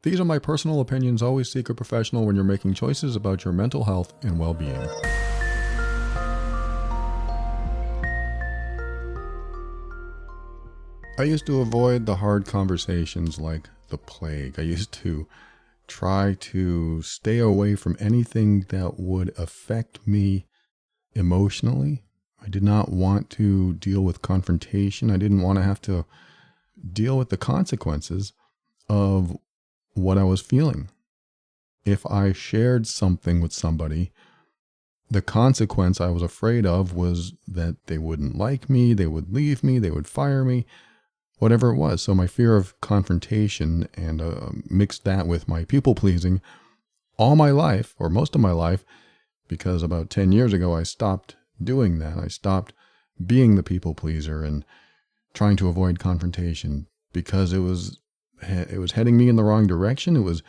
These are my personal opinions. Always seek a professional when you're making choices about your mental health and well-being. I used to avoid the hard conversations like the plague. I used to try to stay away from anything that would affect me emotionally. I did not want to deal with confrontation. I didn't want to have to deal with the consequences of what I was feeling. If I shared something with somebody, the consequence I was afraid of was that they wouldn't like me, they would leave me, they would fire me, whatever it was. So my fear of confrontation and mixed that with my people pleasing all my life, or most of my life, because about 10 years ago I stopped doing that. I stopped being the people pleaser and trying to avoid confrontation because it was heading me in the wrong direction. It was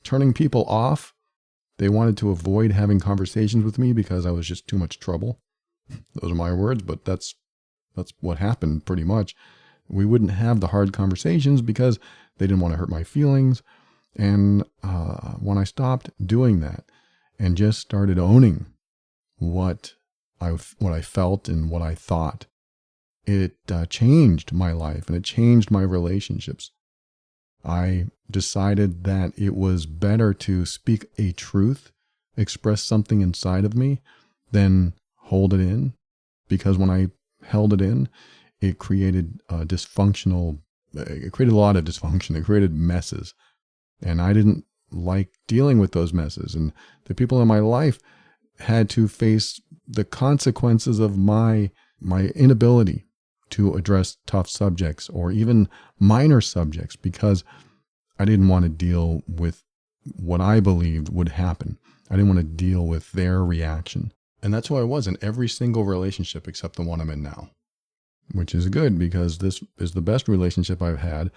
turning people off. They wanted to avoid having conversations with me because I was just too much trouble. Those are my words, but that's what happened pretty much. We wouldn't have the hard conversations because they didn't want to hurt my feelings. And when I stopped doing that and just started owning what I felt and what I thought, it changed my life and it changed my relationships. I decided that it was better to speak a truth, express something inside of me, than hold it in. Because when I held it in, it created it created a lot of dysfunction. It created messes. And I didn't like dealing with those messes. And the people in my life had to face the consequences of my inability to address tough subjects or even minor subjects because I didn't want to deal with what I believed would happen. I didn't want to deal with their reaction. And that's who I was in every single relationship except the one I'm in now, which is good because this is the best relationship I've had.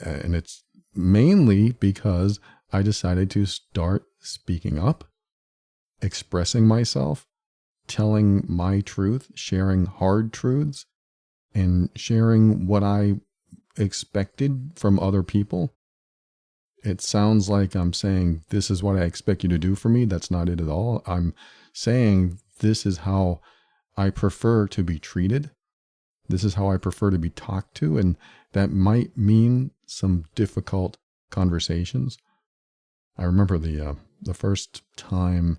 And it's mainly because I decided to start speaking up, expressing myself, telling my truth, sharing hard truths, and sharing what I expected from other people. It sounds like I'm saying, this is what I expect you to do for me. That's not it at all. I'm saying this is how I prefer to be treated. This is how I prefer to be talked to. And that might mean some difficult conversations. I remember the first time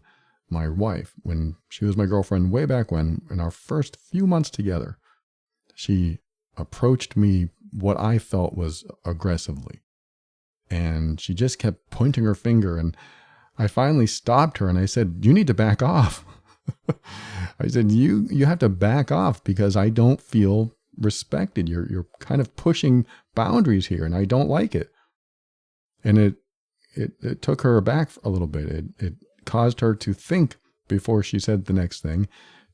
my wife, when she was my girlfriend way back when, in our first few months together, she approached me what I felt was aggressively. And she just kept pointing her finger. And I finally stopped her and I said, you need to back off. I said, you have to back off because I don't feel respected. You're kind of pushing boundaries here and I don't like it. And it took her aback a little bit. It caused her to think before she said the next thing,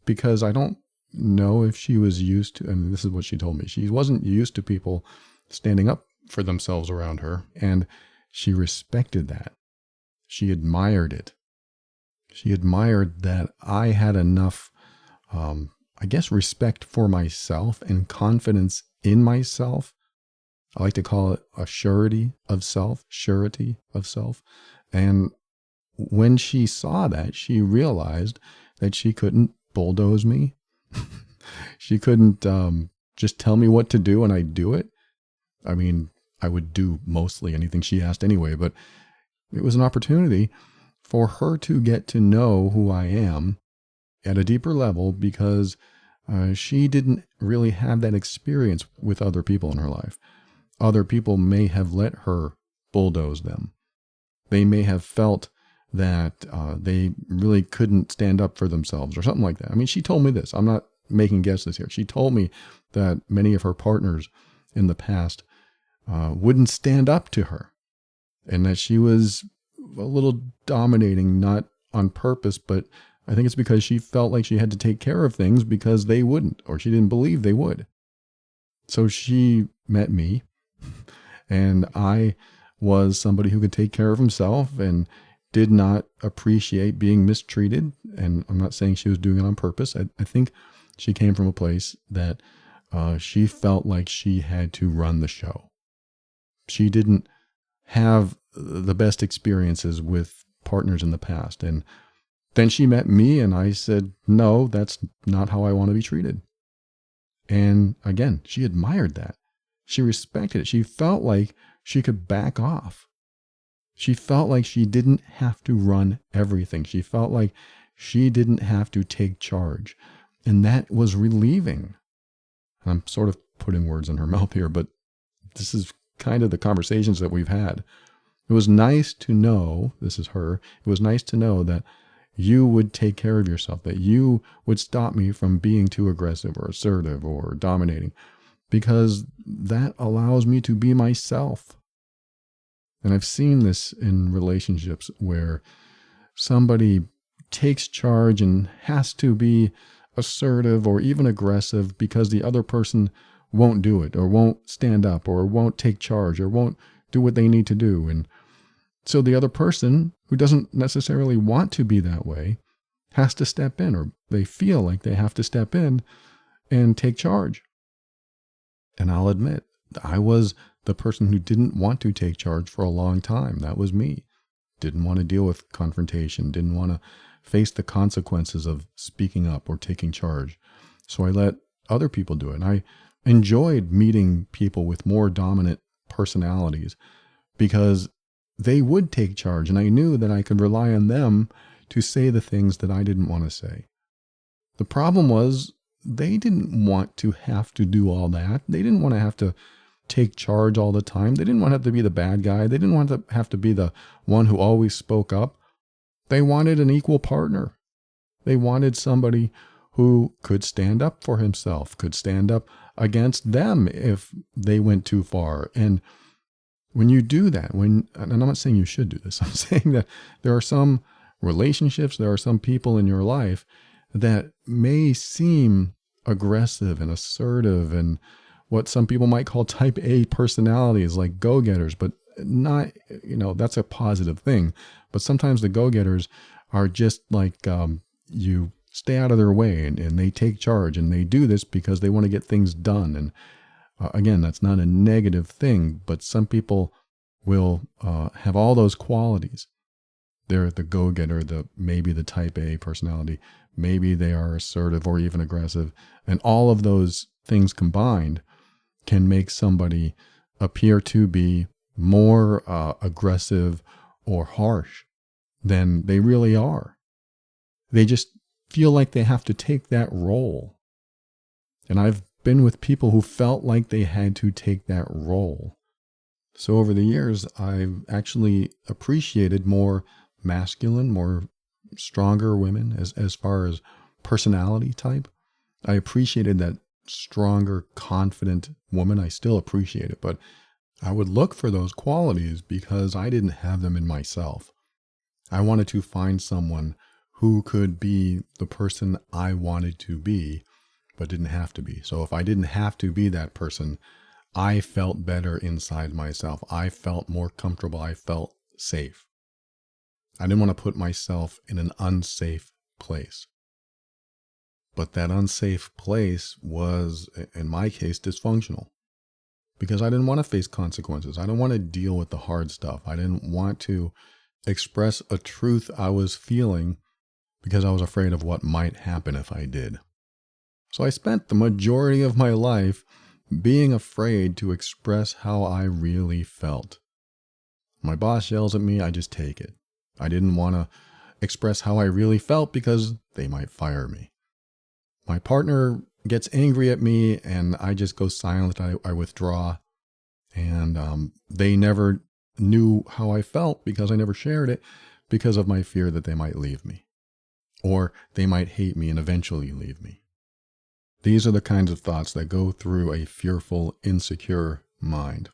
because I don't know if she was used to, and this is what she told me, she wasn't used to people standing up for themselves around her, and she respected that. She admired it. She admired that I had enough, respect for myself and confidence in myself. I like to call it a surety of self. And when she saw that, she realized that she couldn't bulldoze me. She couldn't just tell me what to do and I'd do it. I mean, I would do mostly anything she asked anyway, but it was an opportunity for her to get to know who I am at a deeper level because she didn't really have that experience with other people in her life. Other people may have let her bulldoze them. They may have felt that they really couldn't stand up for themselves or something like that. I mean, she told me this. I'm not making guesses here. She told me that many of her partners in the past wouldn't stand up to her and that she was a little dominating, not on purpose, but I think it's because she felt like she had to take care of things because they wouldn't, or she didn't believe they would. So she met me, and I was somebody who could take care of himself and did not appreciate being mistreated. And I'm not saying she was doing it on purpose. I think she came from a place that she felt like she had to run the show. She didn't have the best experiences with partners in the past. And then she met me and I said, no, that's not how I want to be treated. And again, she admired that. She respected it. She felt like she could back off. She felt like she didn't have to run everything. She felt like she didn't have to take charge. And that was relieving. I'm sort of putting words in her mouth here, but this is kind of the conversations that we've had. It was nice to know, this is her, it was nice to know that you would take care of yourself, that you would stop me from being too aggressive or assertive or dominating, because that allows me to be myself. And I've seen this in relationships where somebody takes charge and has to be assertive or even aggressive because the other person won't do it or won't stand up or won't take charge or won't do what they need to do. And so the other person, who doesn't necessarily want to be that way, has to step in, or they feel like they have to step in and take charge. And I'll admit, I was the person who didn't want to take charge for a long time. That was me. Didn't want to deal with confrontation, didn't want to face the consequences of speaking up or taking charge. So I let other people do it. And I enjoyed meeting people with more dominant personalities because they would take charge, and I knew that I could rely on them to say the things that I didn't want to say. The problem was they didn't want to have to do all that. They didn't want to have to take charge all the time. They didn't want to have to be the bad guy. They didn't want to have to be the one who always spoke up. They wanted an equal partner. They wanted somebody who could stand up for himself, could stand up against them if they went too far. And when you do that, and I'm not saying you should do this, I'm saying that there are some relationships, there are some people in your life that may seem aggressive and assertive and what some people might call type A personalities, like go-getters, but not, that's a positive thing. But sometimes the go-getters are just like, you stay out of their way and they take charge, and they do this because they want to get things done. And again, that's not a negative thing, but some people will have all those qualities. They're the go-getter, maybe the type A personality, maybe they are assertive or even aggressive, and all of those things combined can make somebody appear to be more aggressive or harsh than they really are. They just feel like they have to take that role. And I've been with people who felt like they had to take that role. So over the years, I've actually appreciated more masculine, more stronger women as far as personality type. I appreciated that stronger, confident woman. I still appreciate it, but I would look for those qualities because I didn't have them in myself. I wanted to find someone who could be the person I wanted to be, but didn't have to be. So if I didn't have to be that person, I felt better inside myself. I felt more comfortable. I felt safe. I didn't want to put myself in an unsafe place. But that unsafe place was, in my case, dysfunctional. Because I didn't want to face consequences. I didn't want to deal with the hard stuff. I didn't want to express a truth I was feeling because I was afraid of what might happen if I did. So I spent the majority of my life being afraid to express how I really felt. My boss yells at me, I just take it. I didn't want to express how I really felt because they might fire me. My partner gets angry at me and I just go silent. I withdraw. And they never knew how I felt because I never shared it because of my fear that they might leave me. Or they might hate me and eventually leave me. These are the kinds of thoughts that go through a fearful, insecure mind.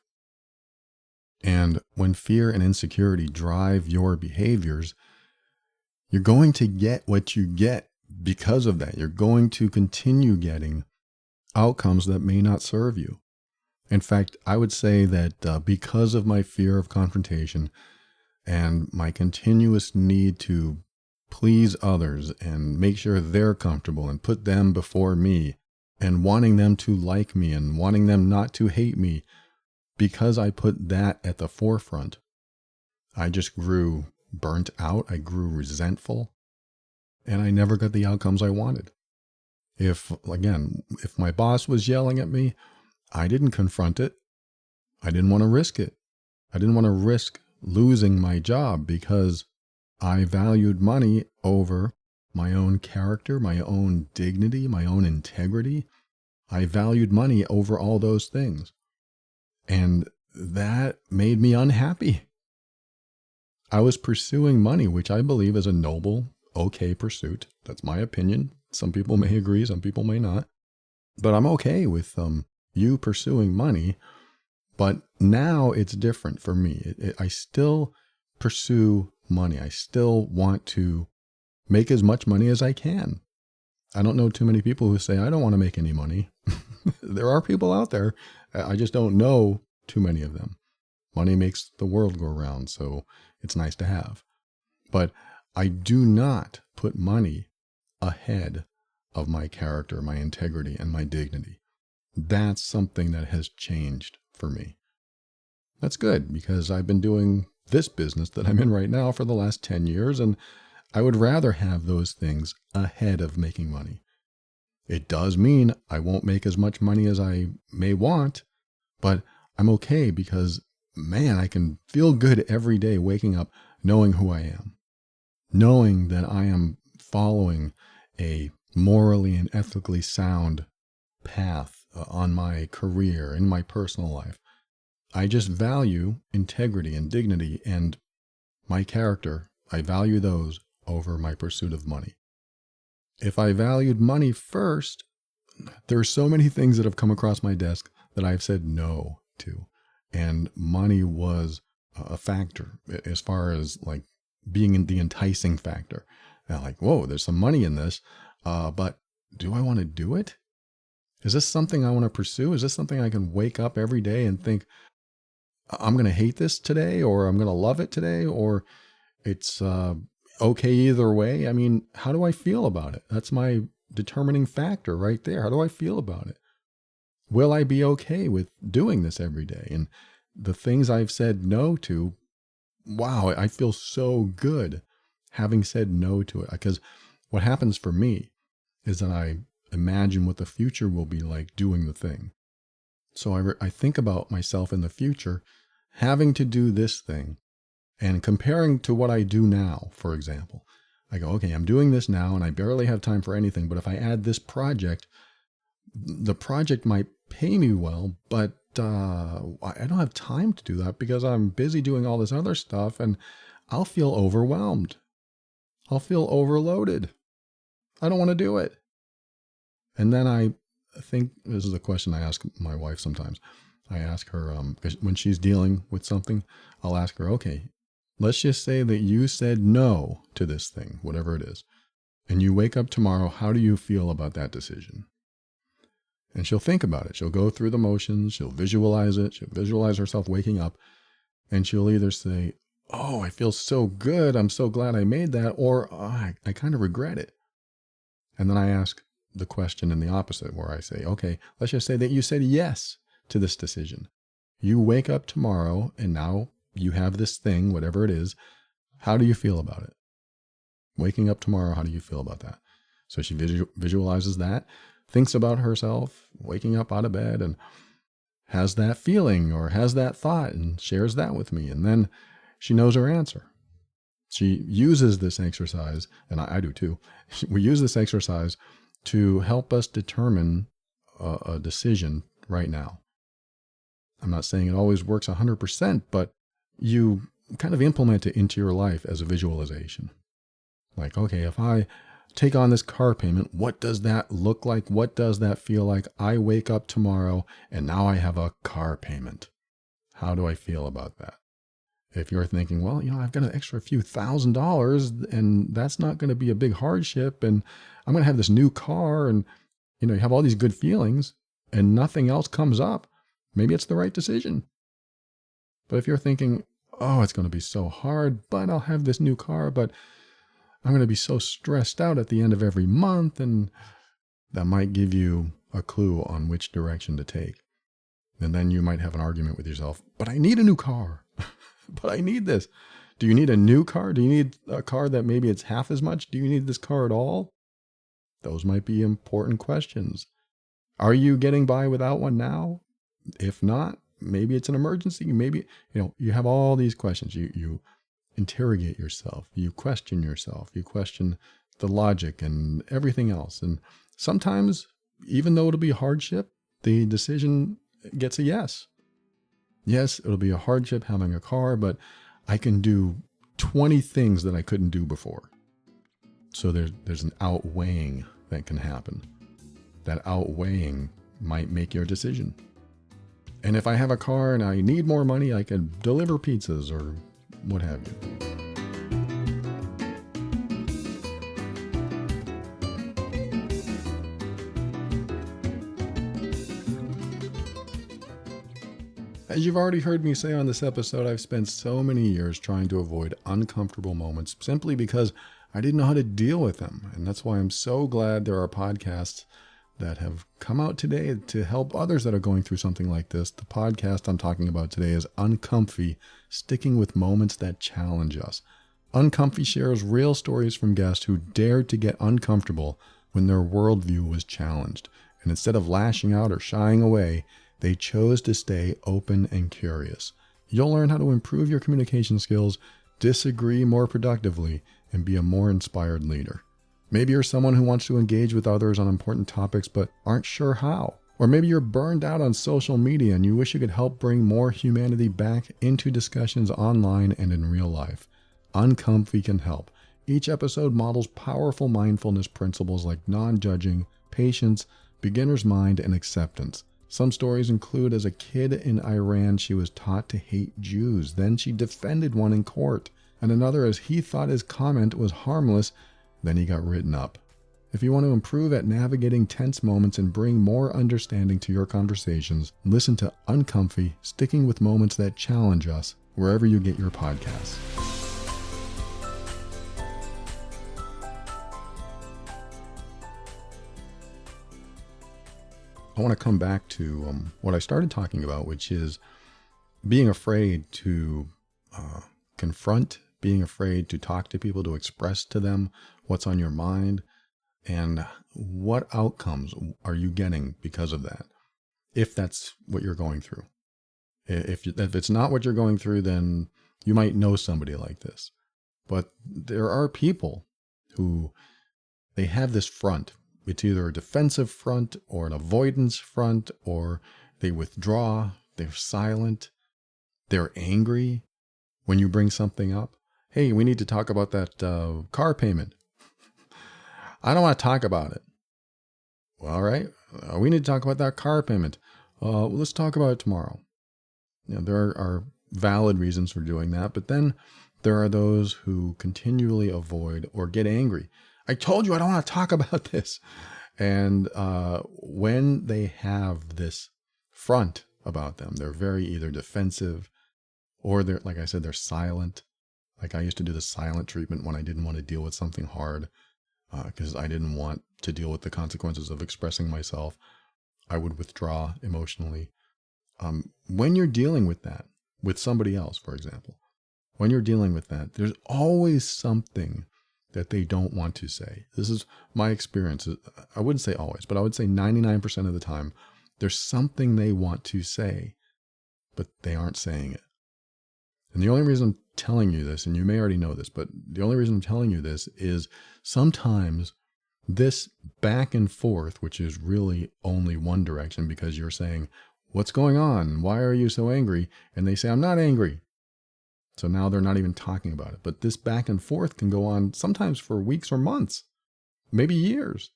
And when fear and insecurity drive your behaviors, you're going to get what you get because of that. You're going to continue getting outcomes that may not serve you. In fact, I would say that because of my fear of confrontation and my continuous need to please others and make sure they're comfortable and put them before me and wanting them to like me and wanting them not to hate me, because I put that at the forefront, I just grew burnt out. I grew resentful, and I never got the outcomes I wanted. If my boss was yelling at me, I didn't confront it. I didn't want to risk it. I didn't want to risk losing my job because I valued money over my own character, my own dignity, my own integrity. I valued money over all those things. And that made me unhappy. I was pursuing money, which I believe is a noble, okay pursuit. That's my opinion. Some people may agree, some people may not. But I'm okay with you pursuing money. But now it's different for me. I still pursue money. I still want to make as much money as I can. I don't know too many people who say, I don't want to make any money. There are people out there. I just don't know too many of them. Money makes the world go round, so it's nice to have. But I do not put money ahead of my character, my integrity, and my dignity. That's something that has changed for me. That's good because I've been doing this business that I'm in right now for the last 10 years, and I would rather have those things ahead of making money. It does mean I won't make as much money as I may want, but I'm okay because, man, I can feel good every day waking up knowing who I am, knowing that I am following a morally and ethically sound path on my career, in my personal life. I just value integrity and dignity and my character. I value those over my pursuit of money. If I valued money first, there are so many things that have come across my desk that I've said no to. And money was a factor as far as like being the enticing factor. And like, whoa, there's some money in this, but do I want to do it? Is this something I want to pursue? Is this something I can wake up every day and think, I'm going to hate this today, or I'm going to love it today, or it's okay either way? I mean, how do I feel about it? That's my determining factor right there. How do I feel about it? Will I be okay with doing this every day? And the things I've said no to, wow, I feel so good having said no to it. Because what happens for me is that I imagine what the future will be like doing the thing. So I think about myself in the future having to do this thing and comparing to what I do now, for example. I go, okay, I'm doing this now and I barely have time for anything. But if I add this project, the project might pay me well, but I don't have time to do that because I'm busy doing all this other stuff and I'll feel overwhelmed. I'll feel overloaded. I don't want to do it. And then I think this is a question I ask my wife sometimes. I ask her, when she's dealing with something, I'll ask her, okay, let's just say that you said no to this thing, whatever it is, and you wake up tomorrow, how do you feel about that decision? And she'll think about it. She'll go through the motions. She'll visualize it. She'll visualize herself waking up, and she'll either say, oh, I feel so good. I'm so glad I made that. Or oh, I kind of regret it. And then I ask the question in the opposite where I say, okay, let's just say that you said yes to this decision. You wake up tomorrow and now you have this thing, whatever it is. How do you feel about it? Waking up tomorrow, how do you feel about that? So she visualizes that, thinks about herself waking up out of bed and has that feeling or has that thought and shares that with me. And then she knows her answer. She uses this exercise, and I do too. We use this exercise to help us determine a decision right now. I'm not saying it always works 100%, but you kind of implement it into your life as a visualization. Like, okay, if I take on this car payment, what does that look like? What does that feel like? I wake up tomorrow and now I have a car payment. How do I feel about that? If you're thinking, well, I've got an extra few $1,000 and that's not going to be a big hardship and I'm going to have this new car and, you have all these good feelings and nothing else comes up, maybe it's the right decision. But if you're thinking, oh, it's going to be so hard, but I'll have this new car, but I'm going to be so stressed out at the end of every month, and that might give you a clue on which direction to take. And then you might have an argument with yourself, but I need a new car. but I need this. Do you need a new car? Do you need a car that maybe it's half as much? Do you need this car at all? Those might be important questions. Are you getting by without one now? If not, maybe it's an emergency. Maybe, you have all these questions. You interrogate yourself. You question yourself. You question the logic and everything else. And sometimes, even though it'll be a hardship, the decision gets a yes. Yes, it'll be a hardship having a car, but I can do 20 things that I couldn't do before. So there's an outweighing that can happen. That outweighing might make your decision. And if I have a car and I need more money, I can deliver pizzas or what have you. As you've already heard me say on this episode, I've spent so many years trying to avoid uncomfortable moments simply because I didn't know how to deal with them. And that's why I'm so glad there are podcasts that have come out today to help others that are going through something like this. The podcast I'm talking about today is Uncomfy, Sticking with Moments That Challenge Us. Uncomfy shares real stories from guests who dared to get uncomfortable when their worldview was challenged. And instead of lashing out or shying away, they chose to stay open and curious. You'll learn how to improve your communication skills, disagree more productively, and be a more inspired leader. Maybe you're someone who wants to engage with others on important topics but aren't sure how. Or maybe you're burned out on social media and you wish you could help bring more humanity back into discussions online and in real life. Uncomfy can help. Each episode models powerful mindfulness principles like non-judging, patience, beginner's mind, and acceptance. Some stories include as a kid in Iran, she was taught to hate Jews. Then she defended one in court. And another as he thought his comment was harmless, then he got written up. If you want to improve at navigating tense moments and bring more understanding to your conversations, listen to Uncomfy, Sticking with Moments That Challenge Us, wherever you get your podcasts. I want to come back to what I started talking about, which is being afraid to confront, being afraid to talk to people, to express to them what's on your mind, and what outcomes are you getting because of that, if that's what you're going through. If it's not what you're going through, then you might know somebody like this. But there are people who, they have this front. It's either a defensive front or an avoidance front, or they withdraw, they're silent, they're angry when you bring something up. Hey, we need to talk about that car payment. I don't want to talk about it. Well, all right, we need to talk about that car payment. Let's talk about it tomorrow. There are valid reasons for doing that, but then there are those who continually avoid or get angry. I told you I don't want to talk about this. And when they have this front about them, they're very either defensive or they're, like I said, they're silent. Like I used to do the silent treatment when I didn't want to deal with something hard because I didn't want to deal with the consequences of expressing myself. I would withdraw emotionally. When you're dealing with that, with somebody else, for example, when you're dealing with that, there's always something that they don't want to say. This is my experience. I wouldn't say always, but I would say 99% of the time, there's something they want to say, but they aren't saying it. And the only reason I'm telling you this, and you may already know this, but the only reason I'm telling you this is sometimes this back and forth, which is really only one direction because you're saying, what's going on? Why are you so angry? And they say, I'm not angry. So now they're not even talking about it. But this back and forth can go on sometimes for weeks or months, maybe years,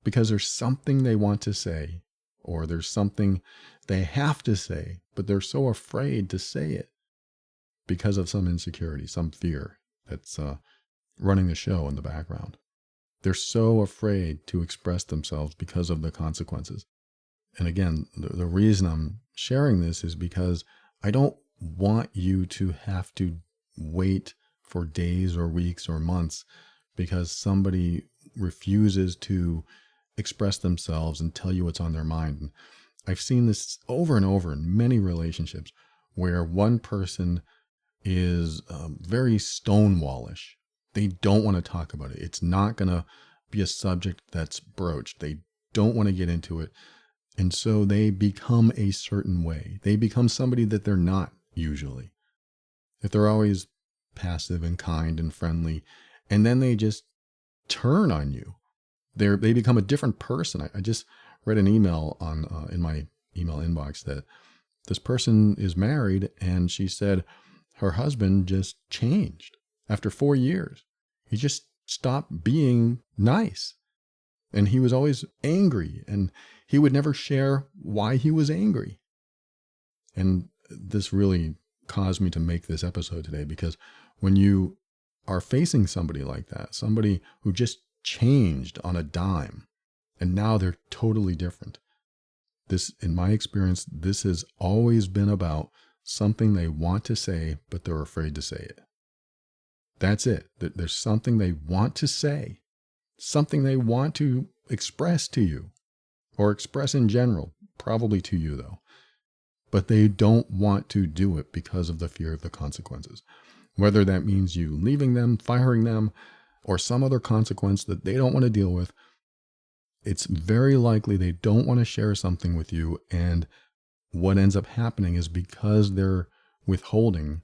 because there's something they want to say, or there's something they have to say, but they're so afraid to say it because of some insecurity, some fear that's running the show in the background. They're so afraid to express themselves because of the consequences. And again, the reason I'm sharing this is because I don't want you to have to wait for days or weeks or months because somebody refuses to express themselves and tell you what's on their mind. And I've seen this over and over in many relationships where one person is very stonewallish. They don't want to talk about it. It's not going to be a subject that's broached. They don't want to get into it. And so they become a certain way. They become somebody that they're not usually. If they're always passive and kind and friendly, and then they just turn on you. They become a different person. I just read an email on in my email inbox that this person is married, and she said her husband just changed after 4 years. He just stopped being nice. And he was always angry, and he would never share why he was angry. And this really caused me to make this episode today, because when you are facing somebody like that, somebody who just changed on a dime, and now they're totally different. This, in my experience, this has always been about something they want to say, but they're afraid to say it. That's it. There's something they want to say, something they want to express to you, or express in general, probably to you though. But they don't want to do it because of the fear of the consequences. Whether that means you leaving them, firing them, or some other consequence that they don't want to deal with, it's very likely they don't want to share something with you. And what ends up happening is, because they're withholding,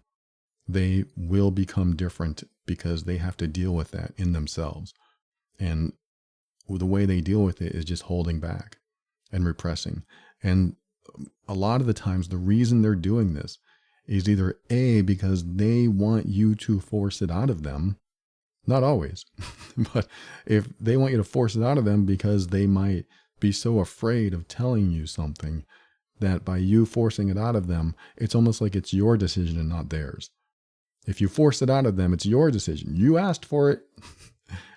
they will become different because they have to deal with that in themselves. And the way they deal with it is just holding back and repressing. And a lot of the times, the reason they're doing this is either A, because they want you to force it out of them. Not always, but if they want you to force it out of them because they might be so afraid of telling you something that by you forcing it out of them, it's almost like it's your decision and not theirs. If you force it out of them, it's your decision. You asked for it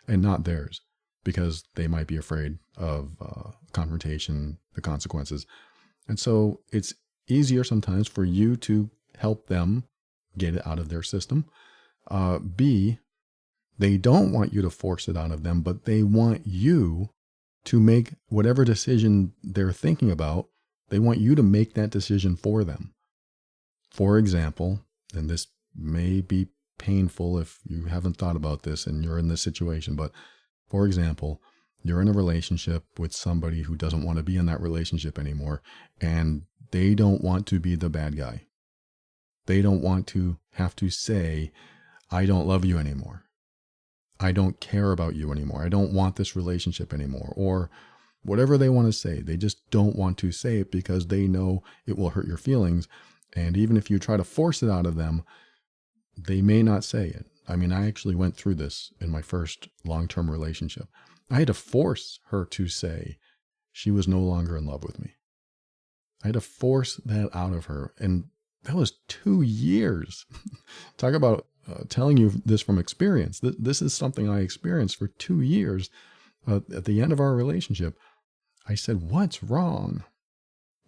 and not theirs, because they might be afraid of confrontation, the consequences. And so it's easier sometimes for you to help them get it out of their system. B, they don't want you to force it out of them, but they want you to make whatever decision they're thinking about. They want you to make that decision for them. For example, and this may be painful if you haven't thought about this and you're in this situation, but for example, you're in a relationship with somebody who doesn't want to be in that relationship anymore, and they don't want to be the bad guy. They don't want to have to say, I don't love you anymore. I don't care about you anymore. I don't want this relationship anymore. Or whatever they want to say. They just don't want to say it because they know it will hurt your feelings. And even if you try to force it out of them, they may not say it. I mean, I actually went through this in my first long-term relationship. I had to force her to say she was no longer in love with me. I had to force that out of her. And that was 2 years. Talk about telling you this from experience. This is something I experienced for 2 years. At the end of our relationship, I said, what's wrong?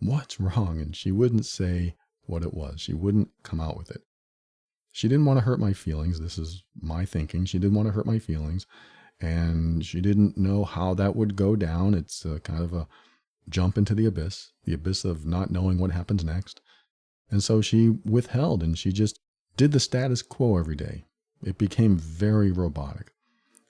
What's wrong? And she wouldn't say what it was. She wouldn't come out with it. She didn't want to hurt my feelings. This is my thinking. She didn't want to hurt my feelings. And she didn't know how that would go down. It's kind of a jump into the abyss of not knowing what happens next. And so she withheld, and she just did the status quo every day. It became very robotic.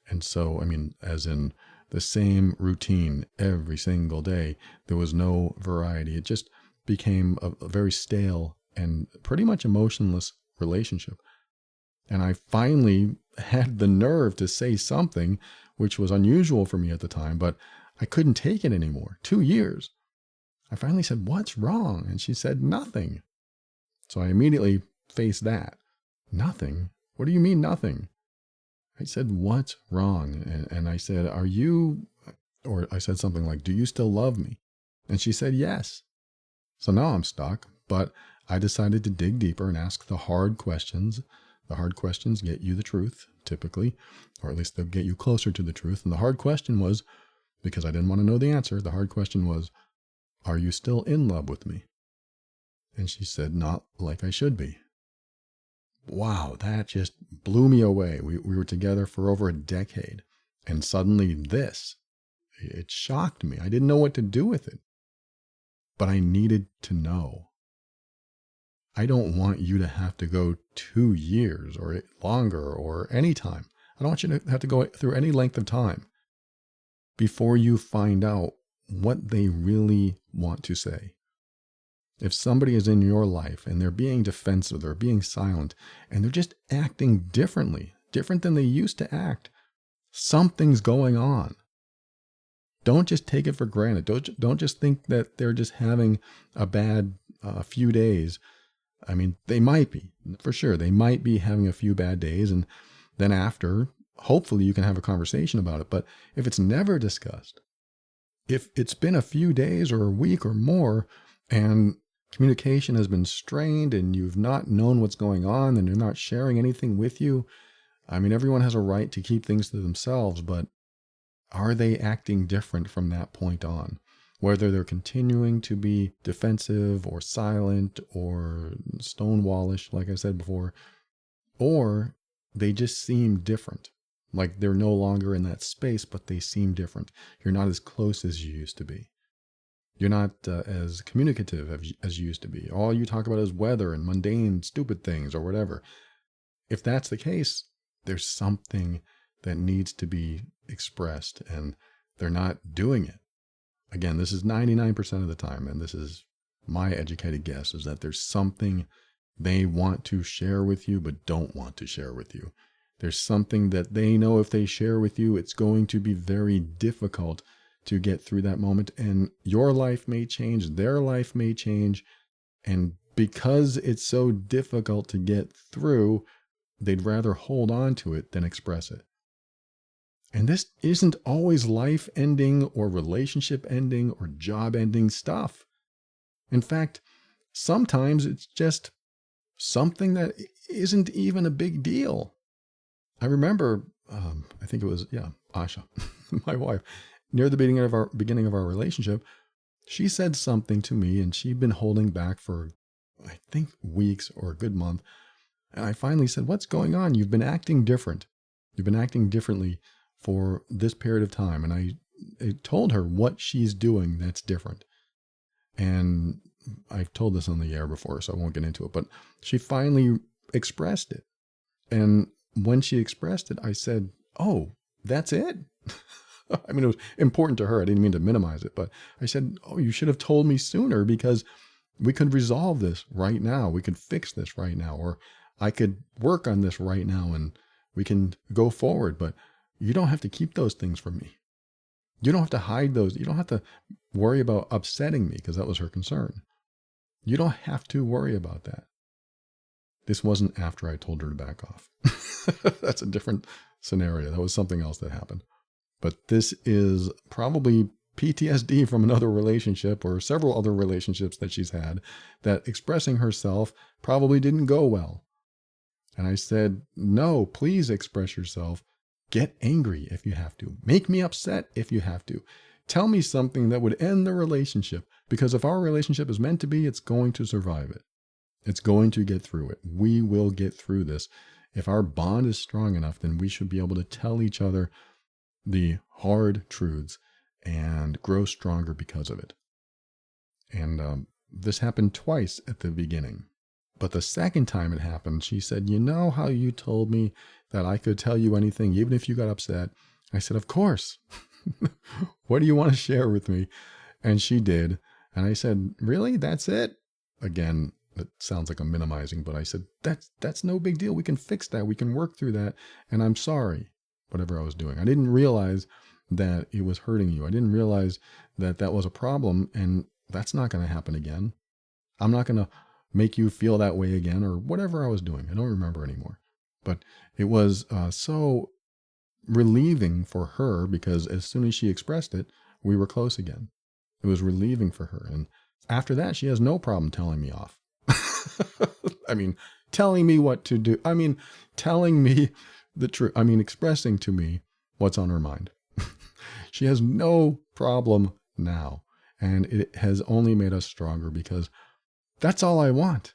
And so, I mean, as in the same routine every single day, there was no variety. It just became a very stale and pretty much emotionless relationship. And I finally had the nerve to say something, which was unusual for me at the time, but I couldn't take it anymore. 2 years. I finally said, what's wrong? And she said, nothing. So I immediately faced that. Nothing? What do you mean nothing? I said, what's wrong? And I said, or I said something like, do you still love me? And she said, yes. So now I'm stuck, but I decided to dig deeper and ask the hard questions. The hard questions get you the truth, typically, or at least they'll get you closer to the truth. And the hard question was, because I didn't want to know the answer, the hard question was, are you still in love with me? And she said, not like I should be. Wow, that just blew me away. We were together for over a decade. And suddenly it shocked me. I didn't know what to do with it. But I needed to know. I don't want you to have to go 2 years or longer or any time. I don't want you to have to go through any length of time before you find out what they really want to say. If somebody is in your life and they're being defensive, they're being silent, and they're just acting differently, different than they used to act, something's going on. Don't just take it for granted. Don't just think that they're just having a bad few days. I mean, they might be, for sure. They might be having a few bad days, and then after, hopefully you can have a conversation about it. But if it's never discussed, if it's been a few days or a week or more, and communication has been strained and you've not known what's going on and they're not sharing anything with you, I mean, everyone has a right to keep things to themselves, but are they acting different from that point on? Whether they're continuing to be defensive or silent or stonewallish, like I said before, or they just seem different. Like they're no longer in that space, but they seem different. You're not as close as you used to be. You're not as communicative as you used to be. All you talk about is weather and mundane, stupid things or whatever. If that's the case, there's something that needs to be expressed and they're not doing it. Again, this is 99% of the time, and this is my educated guess, is that there's something they want to share with you but don't want to share with you. There's something that they know if they share with you, it's going to be very difficult to get through that moment, and your life may change, their life may change, and because it's so difficult to get through, they'd rather hold on to it than express it. And this isn't always life-ending or relationship-ending or job-ending stuff. In fact, sometimes it's just something that isn't even a big deal. I remember, I think it was, Asha, my wife, near the beginning of our relationship, she said something to me and she'd been holding back for, I think, weeks or a good month. And I finally said, "What's going on? You've been acting different. You've been acting differently for this period of time." And I told her what she's doing that's different. And I've told this on the air before, so I won't get into it, but she finally expressed it. And when she expressed it, I said, "Oh, that's it?" I mean, it was important to her. I didn't mean to minimize it, but I said, "Oh, you should have told me sooner because we could resolve this right now. We could fix this right now, or I could work on this right now and we can go forward, but you don't have to keep those things from me. You don't have to hide those. You don't have to worry about upsetting me," because that was her concern. You don't have to worry about that. This wasn't after I told her to back off. That's a different scenario. That was something else that happened. But this is probably PTSD from another relationship or several other relationships that she's had, that expressing herself probably didn't go well. And I said, "No, please express yourself. Get angry if you have to. Make me upset if you have to. Tell me something that would end the relationship, because if our relationship is meant to be, it's going to survive it. It's going to get through it. We will get through this. If our bond is strong enough, then we should be able to tell each other the hard truths and grow stronger because of it." And this happened twice at the beginning. But the second time it happened, she said, "You know how you told me that I could tell you anything, even if you got upset?" I said, "Of course." "What do you want to share with me?" And she did. And I said, "Really? That's it?" Again, it sounds like I'm minimizing, but I said, that's no big deal. We can fix that. We can work through that. And I'm sorry, whatever I was doing. I didn't realize that it was hurting you. I didn't realize that that was a problem, and that's not going to happen again. I'm not going to make you feel that way again, or whatever I was doing. I don't remember anymore. But it was so relieving for her, because as soon as she expressed it, we were close again. It was relieving for her. And after that, she has no problem telling me off. I mean, telling me what to do. I mean, telling me the truth. I mean, expressing to me what's on her mind. She has no problem now. And it has only made us stronger, because that's all I want.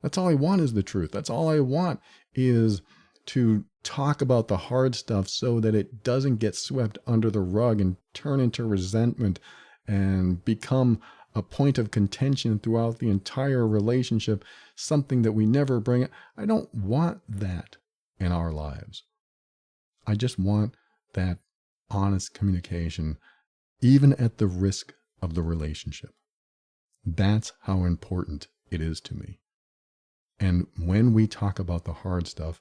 That's all I want is the truth. That's all I want is to talk about the hard stuff so that it doesn't get swept under the rug and turn into resentment and become a point of contention throughout the entire relationship, something that we never bring up. I don't want that in our lives. I just want that honest communication, even at the risk of the relationship. That's how important it is to me. And when we talk about the hard stuff,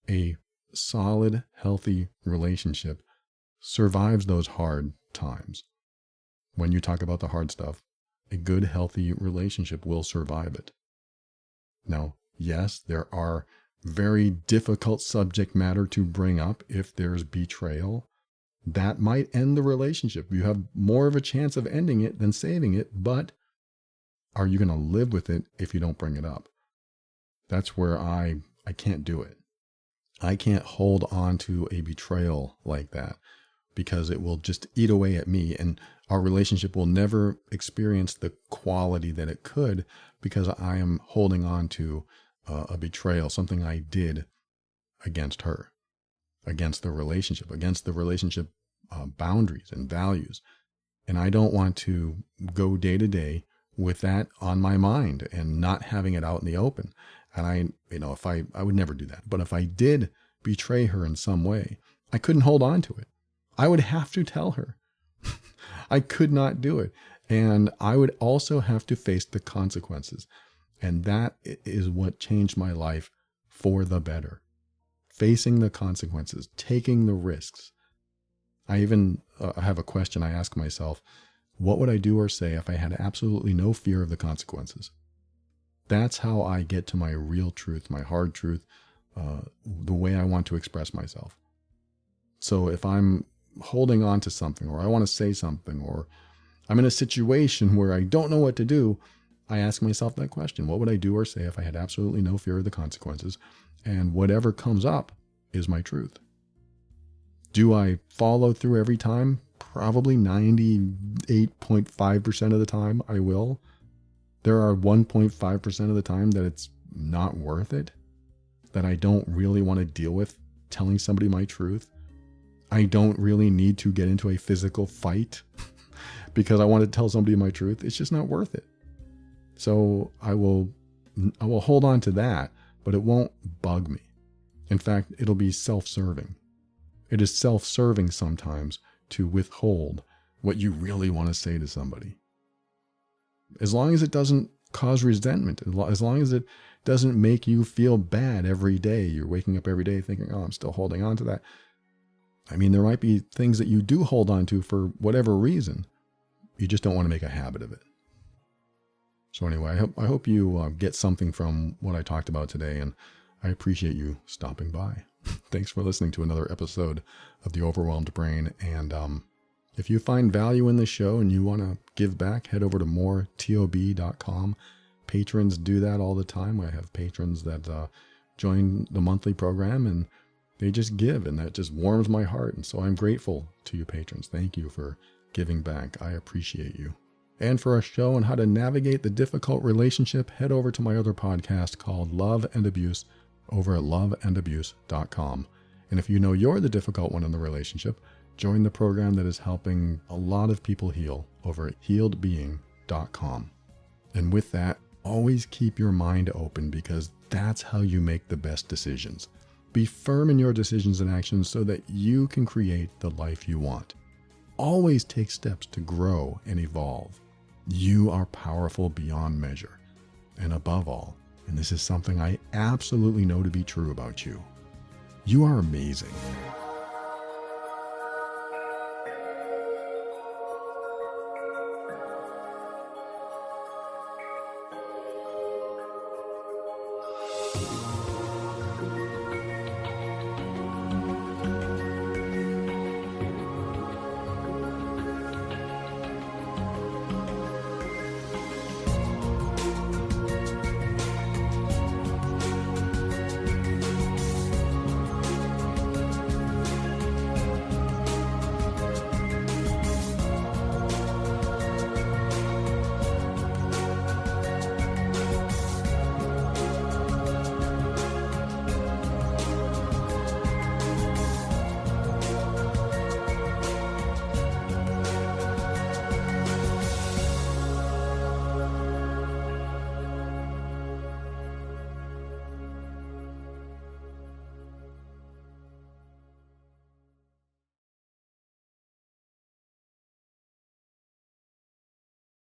a solid, healthy relationship survives those hard times. When you talk about the hard stuff, a good, healthy relationship will survive it. Now, yes, there are very difficult subject matter to bring up if there's betrayal. That might end the relationship. You have more of a chance of ending it than saving it, but are you going to live with it if you don't bring it up? That's where I can't do it. I can't hold on to a betrayal like that because it will just eat away at me, and our relationship will never experience the quality that it could because I am holding on to a betrayal, something I did against her, against the relationship boundaries and values. And I don't want to go day to day with that on my mind and not having it out in the open. And I would never do that. But if I did betray her in some way, I couldn't hold on to it. I would have to tell her. I could not do it. And I would also have to face the consequences. And that is what changed my life for the better. Facing the consequences, taking the risks. I even have a question I ask myself: what would I do or say if I had absolutely no fear of the consequences? That's how I get to my real truth, my hard truth, the way I want to express myself. So if I'm holding on to something, or I want to say something, or I'm in a situation where I don't know what to do, I ask myself that question: what would I do or say if I had absolutely no fear of the consequences? And whatever comes up is my truth. Do I follow through every time? Probably 98.5% of the time I will. There are 1.5% of the time that it's not worth it, that I don't really want to deal with telling somebody my truth. I don't really need to get into a physical fight because I want to tell somebody my truth. It's just not worth it. So I will hold on to that, but it won't bug me. In fact, it'll be self-serving. It is self-serving sometimes to withhold what you really want to say to somebody. As long as it doesn't cause resentment, as long as it doesn't make you feel bad every day, you're waking up every day thinking, oh, I'm still holding on to that. I mean, there might be things that you do hold on to for whatever reason. You just don't want to make a habit of it. So anyway, I hope you get something from what I talked about today, and I appreciate you stopping by. Thanks for listening to another episode of The Overwhelmed Brain. And if you find value in the show and you want to give back, head over to moretob.com. Patrons do that all the time. I have patrons that join the monthly program and they just give, and that just warms my heart. And so I'm grateful to you patrons. Thank you for giving back. I appreciate you. And for a show on how to navigate the difficult relationship, head over to my other podcast called Love and Abuse over at loveandabuse.com. And if you know you're the difficult one in the relationship, join the program that is helping a lot of people heal over at healedbeing.com. And with that, always keep your mind open, because that's how you make the best decisions. Be firm in your decisions and actions so that you can create the life you want. Always take steps to grow and evolve. You are powerful beyond measure. And above all, and this is something I absolutely know to be true about you, you are amazing.